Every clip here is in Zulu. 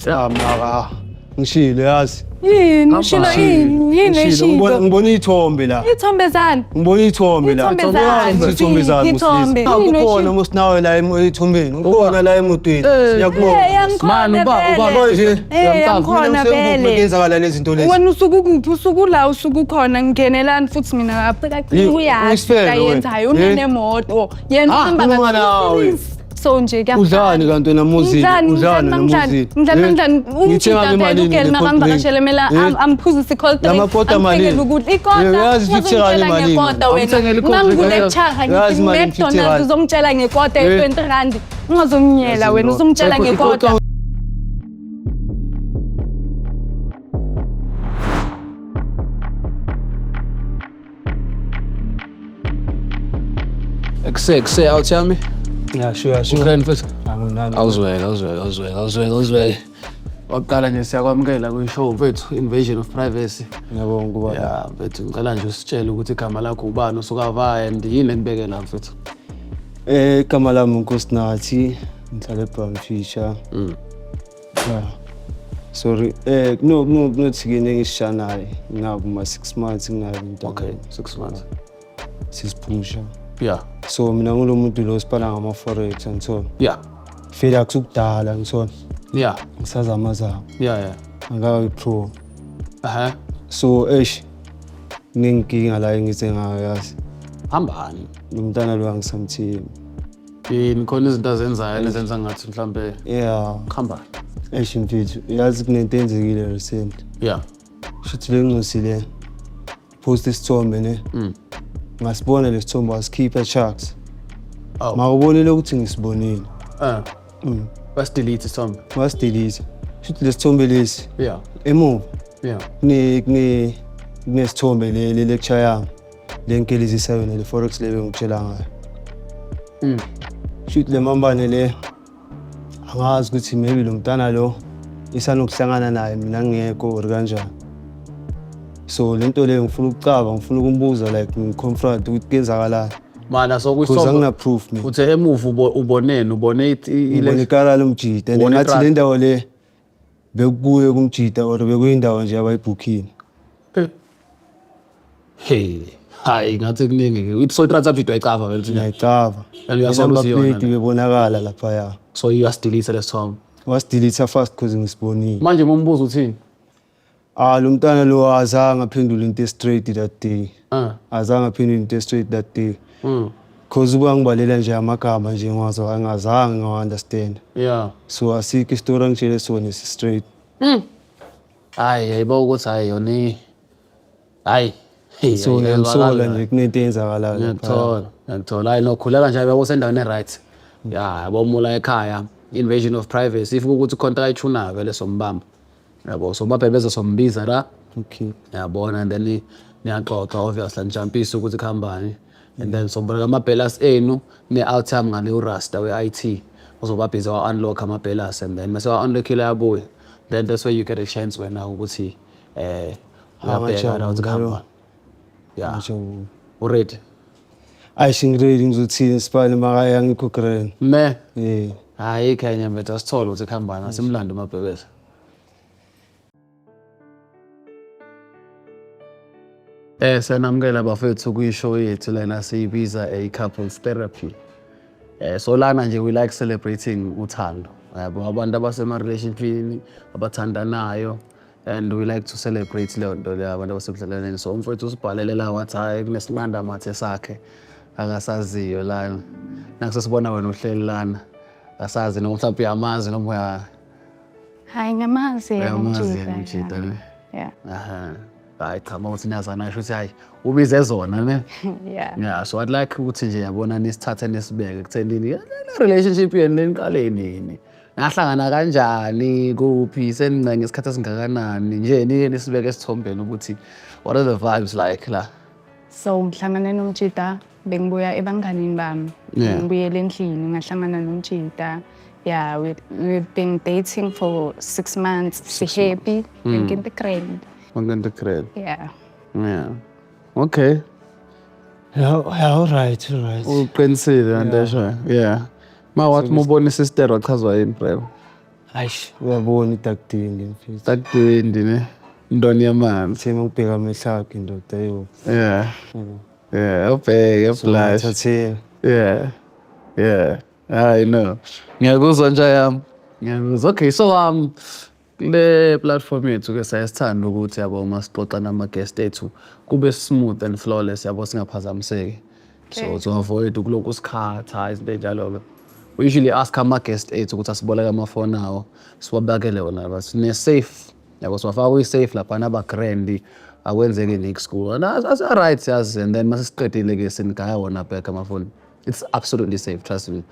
Mara, ngishilo yazi. Yini ushilo yini eshilo? Ngibona ithombe la. Ithombe zani? Ngibona ithombe la. Ithombe zani? Ithombe. Ukhona musinawe la ethombeni. Ukhona la emotweni. Siyakubona. Man ubaba nje. Ngikhona vele. Ngenzakala lezi zinto lezi. Wena usuku la usuku khona ngingenelani futhi mina afika uyazi ayenzayo unemoto. Yena uhamba nawe. So nje udlani kanti wena muzini udlani ungithenga imali ngeke ngangibakashele mina amphuzise call 3 lamakota mali ukuthi ikota yazi ngithenga imali ngilecharge ngithi McDonald's uzongitshela ngekota ye20 ungazomnyela wena uzongitshela ngekota Say out, tell me. Yeah, sure. Ugrand futhi. Awuzweke. Waqala nje siyakwamukela kwishow mfethu Invasion of Privacy. Ngiyabonga kuba. Yeah, mfethu ngicela nje usitshele ukuthi igama lakho ubani usukava and yini enibekela mfethu. Igama lami uNkosinathi, ngihlala eBrownfisher. Yeah. Sorry. Kunothikene ngishanayo. Ngakuma 6 months nginayo into. Okay, 6 months. Sisiphusha. Yeah. So mina ngulomuntu lo sipala ngama forex and so. Yeah. Fela kusukudala ngisona. Yeah. Ngisazamazama. Yeah. Ngaka pro. So ninkinga la engize ngayo yazi. Hambani. Umntana lo angisamthini. Yini khona izinto azenzayo ezenza ngathi mhlambe. Yeah. Khamba. Mfethu yazi kunento enzekile recent. Yeah. Shithi lenginosile. Post isithombe ne. Ngasibona lesithombe wasikhipha sharks. Mawubonile ukuthi ngisibonile. Delete isithombe. Delete. Shithi lesithombe lesi. Yeah. Emuva. Yeah. Nesithombe le lecture yami. Lenkelizisa yona le forex lebe ngitshela ngayo. Shithi le mambane le angazi ukuthi maybe lo mntana lo isanokuhlangana naye mina ngiyekho or kanjani. So lento le ngifuna ukucaba ngifuna ukumbuza like ngiconfront ukuthi kwenzakalani mana because angina proof mina uthe emuva ubonene ubone ile ikala lomjida ngathi le ndawo le bekubuye kumjida or bekuyindawo nje abayibhukhini hayi ngathi kuningi uthi so transact video ayicava vele thina ayicava uyasoluziona bebonakala lapha ya so you just delete the song delete fast because ngisibonile manje mombuzo uthini lo mntana lo azange aphendule into straight that day azange aphendule into straight that day because ubangibalela nje amagama nje ngazange understand yeah so asikho istory ngitshele sona straight hayi ukuthi hayi yoni hayi so ngiyamsola nje kunento eyenzakalayo ngiyathola hayi nokhuleka nje yabo sendaweni right yeah yabo mula ekhaya Invasion of Privacy if ukuthi contact ayithuna vele sombamba yabo so mabhebeza sombiza la okay yabona and then niyaxoxa obviously njampisa ukuthi khambani and then sombona amabhelas enu ne-outcome ngale urasta we-IT uzobabhiza wa-unlock amabhelas and then mase wa-unlockile yabuya then that's where you get a chance wena ukuthi uyabheka la ukuthi khambani yeah already ayishingiredi ngizothini sipale makaya ngikhokreni me hayi Kenya mfethu asithola ukuthi khambani asimlando amabhebeza sanamukela bafethu kuyishow yethu lena siyibiza a couples therapy. So lana nje we like celebrating uthando. Yabo abantu abasema relationshipini abathandanayo and we like to celebrate leyo nto le abantu abasebudlaleni. So umfethu usibhalele la wathi hayi kunesinqanda mathe sakhe akasaziyo lana. Nakusesibona wena uhleli lana. Asazi noma mhlawumbe uyamazi noma uya hayi ngamazi umjida ne. Yeah. Hayi cha mawuthi niyazana ngisho ukuthi hayi ubize zona ne yeah so I'd like ukuthi nje yabona nisithathe nesibeke kuthenini relationship yenu leniqaleni nini ngahlangana kanjani kuphi seninga ngesikhathi esingakanani nje nike nisibeke esithombeni ukuthi what are the vibes like la so ngihlangana nomjida bengibuya ebanganini bami ngibuyele endlini ngahlangana nomjida yeah we've been dating for 6 months si happy in the grade yeah okay all right uqinisile andesho yeah ma wathi mubona sister wachazwa yini bravo Aish. Uyabona idakudingi mfethu. Takudindi ne. Ndoni yamanzi. Thema ukubheka amehlo akhe indoda yo. Yeah. Yeah, ubheke flash. Thathe. Yeah. Yeah. I know. Ngiyakuzwa nje yami. Ngiyakuzwa. Okay, so le platform yethu ke sayasithanda ukuthi yabo masixoxa nama guest ethu kube smooth and flawless yabo singaphazamiseki. So to avoid ukulokhu sikhatha izinto enjalo ke. We usually ask ama guest ethu ukuthi asiboleke amafoni awo siwabakele wona basi ne safe yabo siwafaka kwi safe lapha naba grand akwenzeke next school. And as right as and then masisiqedile ke sinigaya wona back amafoni. It's absolutely safe, trust me.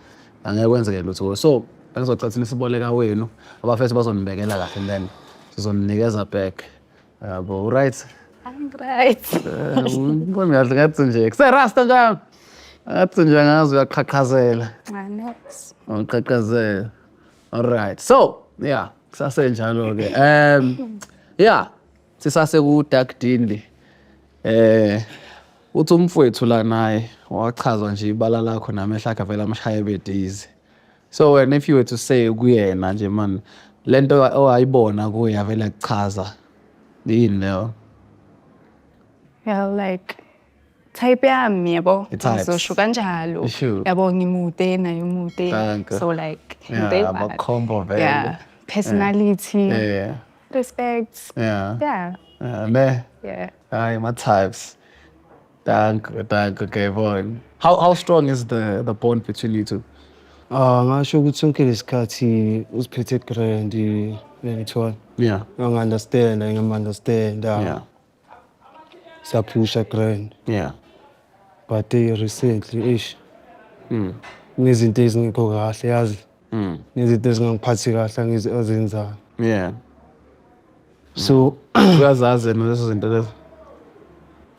Angeke kwenzeke lutho. So bengizocathina isiboleka wenu abafethu bazonibekela kahle and then sizoninikeza back. Yabo right? I'm right. Ngibona kahle ngathi nje kuserasta njalo. Athi nje ngazi uyaqhaqhazela. Next. Uqhaqhazela. All right. So, yeah, kusasenjalo ke. Yeah, sisase ku Dark Dindi. Uthi umfowethu la naye wachazwa nje ibala lakho namehla akhe vela amshaya bedizi. So when if you were to say kuyena nje man lento oyayibona kuya vele kuchaza yini leyo? Yeah, like type yami yabo. I-types. Ngizosho kanjalo. Sure. Yabo ngimude naye umude. Danke. So like Yeah, ama-combo vele. Yeah, personality, Yeah. respect. Yeah. Yeah. Ne. Yeah. Hayi my types. Danke, okay, boy. How strong is the bond between you two? Ngasho ukuthi sonke lesikhathi usiphethe grand ngithola. Yeah. Ngiunderstand, ngiyam-understand. Yeah. Saphusha grand. Yeah. But recently nezinto ezingekho kahle yazi. Nezinto ezingangiphathi kahle azenzayo. Yeah. So Uyazazi lezo zinto lezo.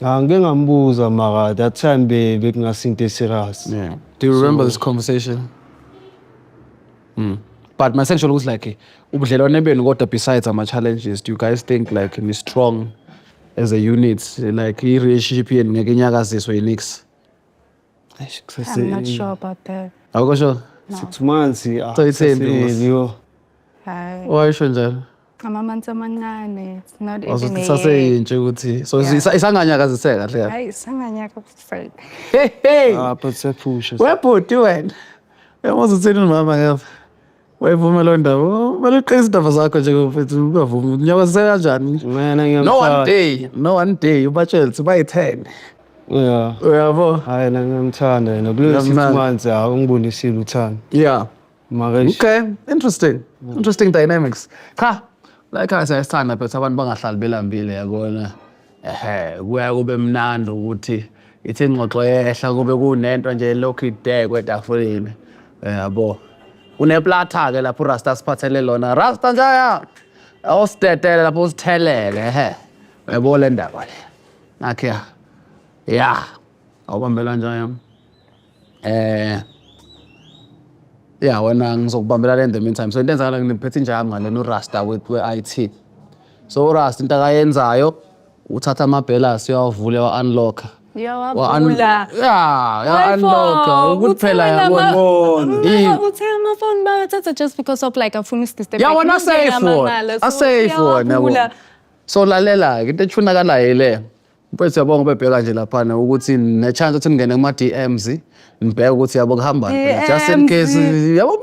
ngike ngambuza mara that time bekungasinto serious. Yeah. Do you remember this conversation? But my essential was like ubudlelwane benu kodwa besides ama challenges, do you guys think like you're strong as a unit, like I relationship yenu ngeke inyakaziswe yinix? I'm not sure about that. Awukho sure? 6 months. So it's yo. Hi. Why sure njalo? Amamanzi amancane. It's not Also even a year. saseyintshe ukuthi so isanganyakaziseka kahle kahle. Hayi, sanganyaka kufake. Hey. But saphusha. Webhuti wena. Uyamuza uthini mama ngapha? Wayivuma lo ndaba. Kumele uqinise indaba zakho nje mfethu ungavumi. Unyakaziseka kanjani? Mina ngiyamthanda. No one day ubatshela ukuthi bayi-10. Yeah. Uyabo? Hayi ngiyamthanda yena. Kulo 6 months ungibonisile uthando. Yeah. Mara Okay, interesting dynamics. Cha, like I said, sithanda phela abantu bangahlali belambile yabona. Kuya kube mnandi ukuthi ithi ingxoxo yehla kube kunento nje lokhu idekwe etafuleni. Yabo. Kuneplatha ke lapho Rasta siphathele lona. Rasta njaya. Awusitetele lapho usithelele Yabo le ndaba le. Nakhe. Yeah. Awubambela njani? Yeah, wena ngizokubambela le in the meantime. So into enzakala ngiphethe nje ngale no Rasta with IT. So Rasta into akayenzayo uthatha amabhelas uyawavula wa-unlock. Yeah, ya-unlock. Ukuphela yabona. Uthe amafoni bayathatha just because of like afuna step. Yeah, wona safe one. So lalela into ethunakalayo le. Mfethu yabonga bebheka nje lapha ukuthi ne chance ukuthi ngene kuma DMs ngibheka ukuthi yabo kuhamba just in case yabo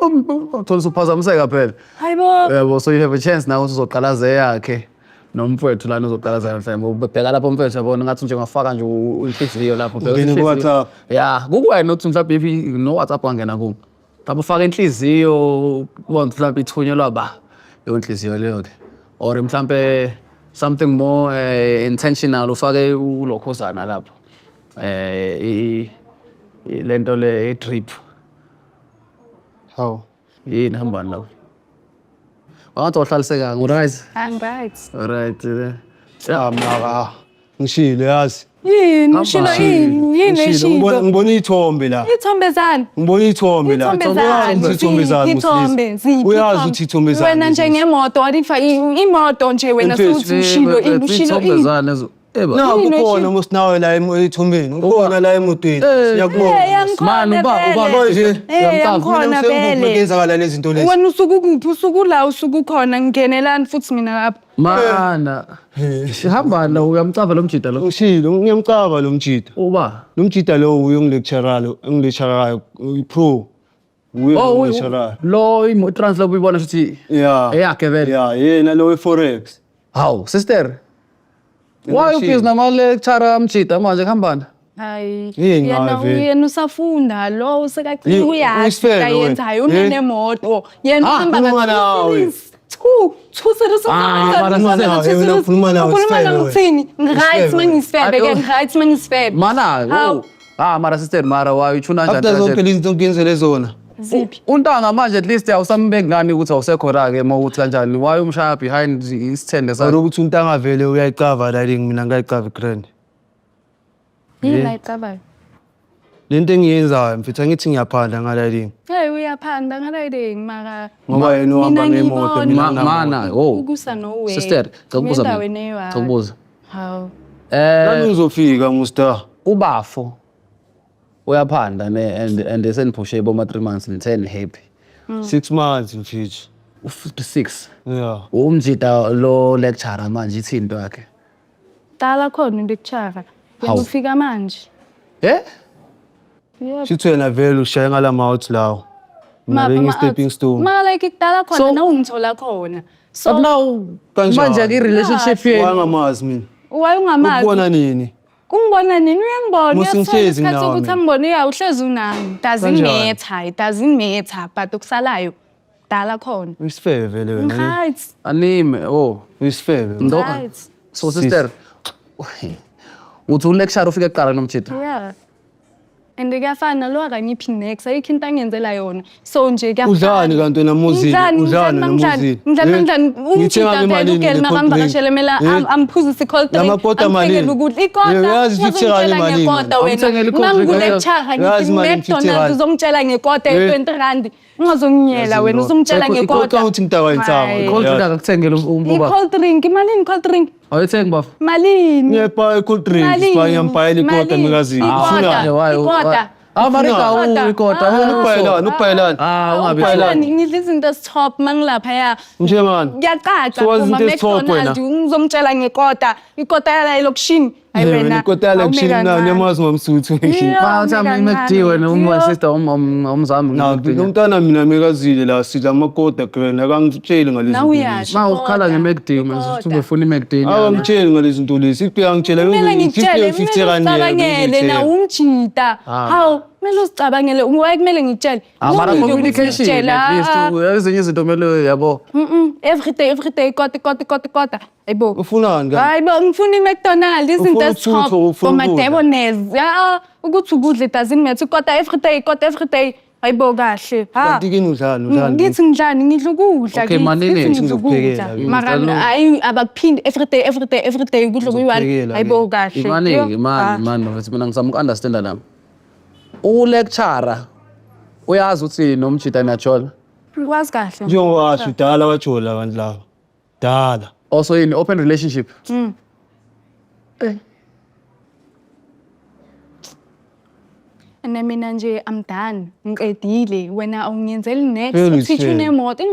uthola usuphazamiseka phela. Hayibo. Yabo so you have a chance now uzoqalaza yakhe nomfethu lana uzoqalaza mhlawumbe ubheka lapho mfethu yabona ngathi nje ngafaka nje inhliziyo lapho Ngene WhatsApp. Yeah, kukuwena uthi mhlawumbe if no WhatsApp wangena ku. Lapho ufaka inhliziyo ubona mhlawumbe ithunyelwa ba yonhliziyo leyo ke. Or mhlawumbe something more intentional ufake ulokhosana lapho lento le trip How? yini hamba lapho wathi ohlaliseka nguright I'm right. alright Mara ngishilo yazi. Yini ushilo yini eshido. Ngibona ithombe la. Ithombe zani? Ngibona ithombe la. Ithombe zani. Uyazi ukuthi ithombe zani. Wena nje ngemoto wadifa imoto nje wena futhi ushilo ini ushilo ini. Naku khona musinawe la ethumbeni. Ukhona la emotweni. Siyakubona. Man, uba nje. Yakhona vele. Kwenzakala lezi zinto lezi. Wena usuku kuphi? Usuku la usuku khona ngingenelani futhi mina lapha. Mana. Sihamba la uyamcava lo mjida lo. Ushilo ngiyamcaba lo mjida. Uba. Lo mjida lo uye engilecturalo pro. Uye engilecturalo. Lo imo translate uyibona futhi. Yeah. Eyakhe vele. Yeah, yena lo forex. Haw, sister. Why ufisa nama lecturer mjida manje kuhambana? Hayi. Yena Yena usafunda lo usekaqina uyazi Uyisifele kayenzayo wena. unenemoto. Yena uhamba khuluma nawe. Two ukhuluma nawe, isifebe ngithini? Right mangisifebe ke right mangisifebe. Mana, mara sister, mara why uchuna After zonke njani? lezi zinto ngiyenzele zona. Ziphi? Untanga manje at least awusambeki ngani ukuthi awusekho la ke mawuthi kanjani? Why umshaya behind isithende sakhe? Ukuthi untanga vele uyayicava la mina ngayicava grand. Yini la icabayo? Lento engiyenzayo mfethu ngithi ngiyaphanda ngala lingi. Hey uyaphanda ngalayidengi maka Ngoba yena uhamba ngemoto mina Mana, oh. ukusa no way. Sister, ngikubuza mina. Endaweni eyiwa. Ngikubuza. Hawu. Nani uzofika Musta? Ubafo uyaphanda ne and senipushe boma 3 months and 10 happy. 6 months mfethu. U56. Yeah. Umjida lo lecturer manje ithini into yakhe? Dala khona lecturer. Hawu. Ufika manje. Yep. Shithi wena vele ushaya ngala mouth lawo. Mina stepping stone. Ma like kudala khona na ungithola khona. So But now manje ke relationship yenu. Wangamazi mina. why ungamazi? Ukubona nini? Kungibona nini uyangibona? Musi ngihlezi Uyathola nawe ukuthi angibone uhlezi unami. Doesn't matter. It doesn't matter but ukusalayo dala khona. Uyisifebe vele wena. Right. Anime, oh. Uyisifebe. Right. So sister. Uthi ulecturer ufike kuqala nomjida. Yeah. And kuyafana lo akangiphi next ayikho into angenzela yona. So nje Udlani kanti wena muzini? Udlani nomuzini? Ngidlani Ngithenga imalini ugel makangivakashele mela amphuzise cold drink. Lamakota malini? Uyazi 50 rand imalini? Amthengele i-cold drink. Nangulecturer Uyazi malini 50 McDonald's rand? uzongitshela ngekota 20 rand. Ungazonginyela wena uzongitshela ngekota. Ikota uthi ngitaka insaba. Cold drink akuthengele umbuba. I-cold drink imalini cold drink? Awuyithengi bafo? Malini? Ngepa cold drink, siphaya ngempayela ikota mikazi. Ikota. Marika ukota. Ungabelani ngidla izinto stop mangilapha ya. Nje man. Ngiyacaca So wazi uma into stop McDonald's wena. ngizomtshela ngekota. Ikota yala elokishini. Hayi wena. Ikota la kushini na nemazi ngomsuthu. Bathi iMcD wena uma sister umzami. Na umntana mina mekazile la sidla amakota grand akangitsheli ngalezi Now zinto. uyasho. Ma ukhala ngeMcD manje uthi ubefuna iMcD. Awangitsheli ngalezi zinto lezi. Ikuphi angitshela Kumele ngikutshele 50 rand. ngicabangele na umjida. Hawu, kumele usicabangele. Why kumele ngikutshele? Mara communication at least ezinye izinto kumele yabo. Every day kota. Ayibo. Ufunani ka? Hayibo ngifuna iMcDonald's izinto stop. Ufuna ukudla. Madebonez. Ya ukuthi ukudla it doesn't matter. Kota every day. Hayibo kahle. Ha. Kanti kini udlani? Ngithi ngidlani ngidla ukudla Okay, manini ngizokuphekela. mara ayi abakuphindi every day kudla kuyi-1 hayibo kahle Imaningi man mfethu mina ngizama uku-understanda nami. Ulecturer uyazi ukuthi nomjida niyajola. ngikwazi kahle Njengoba washo dala wajola abantu laba. Dala. Also in open relationship. and mina nje I'm done ngiqedile wena awungiyenzeli next Phela uthi uyisifebe. unemoto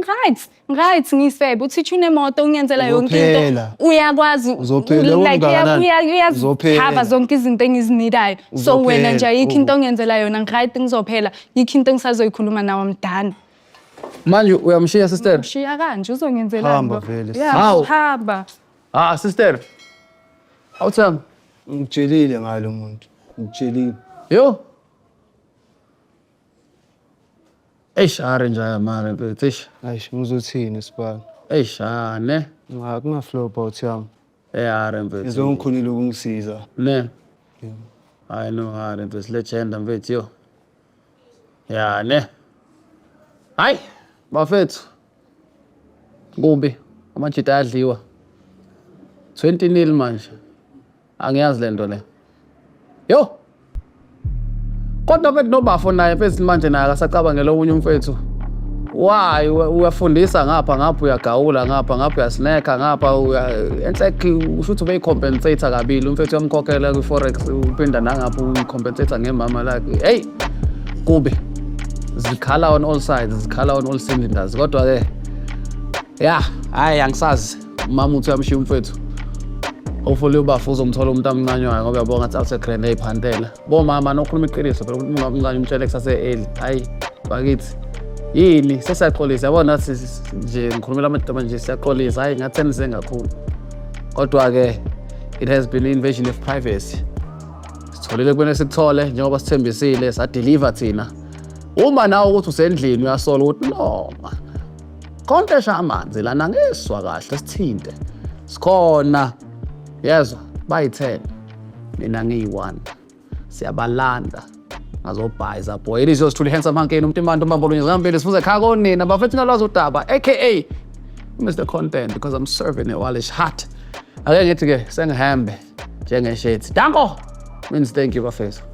right ngiyisebe uthi unemoto ungiyenzela yonke into Uzophela. uyakwazi Uzophela, like ungakanani? Uzophela. uyazihava zonke izinto engizinidayo so wena Uzophela. nje ayikho into ongenzela yona right ngizophela yikho into engisazoyikhuluma nawe I'm done. Manje uyamshiya sister? Shiya kanje uzongenzela Hamba vele. Hawu. hamba Sister. Awuthanga. Ngitshelile ngalo muntu. Ngitshelile. Yo. Eshare njaya mara mfethu. Ayish ngizothini sibani? Eshane. Ngakungaflow about yami. Eyare mfethu. Ngizongikhonile ukungisiza. Ne. I know hare mfethu legend mfethu yo. Ya ne. Hayi. Bafethu. Kumbi. Amajita ayadliwa. 20-0 manje. Angiyazi lento le. Yo. Kodwa mfethu nobafo naye mfethu manje naye akasacabangela omunye umfethu. why uyafundisa ngapha uyagawula ngapha uyasnacka ngapha enhlek usho ukuthi ubeyicompensate kabili umfethu uyamkhokhela kwi-forex uphinda nangapha uyicompensate ngemama lakhe hey kube zikhala on all sides zikhala on all cylinders kodwa ke hayi angisazi mama uthi uyamshiya umfethu ufule ubafu uzomthola umuntu amncanywayo ngoba uyabona ngathi awusegrand eyiphantela bomama nokhuluma iqiniso phela umuntu ungamncane umtshele kusase-early hayi bakithi yini sesiyaxolisa yabona nje ngikhulumela amadaba nje siyaxolisa hayi ngatheni sengakhulu kodwa-ke it has been invasion of privacy sitholile kumele sikuthole njengoba sithembisile sadeliver thina uma nawe ukuthi usendlini uyasola ukuthi noma kontesha amanzi lana ngeswa kahle sithinte sikhona yezwa bayi-10 mina ngiyi-1 siyabalanda ngazobhayiza boy it is yours truly handsome hankeni umuntu imando mbambolo ngizihambile sifuze ekhaya konina bafethu nalwazi udaba aka Mr Content because I'm serving a Wallish heart ake ngithi-ke sengihambe njengeshethi danko means thank you bafethu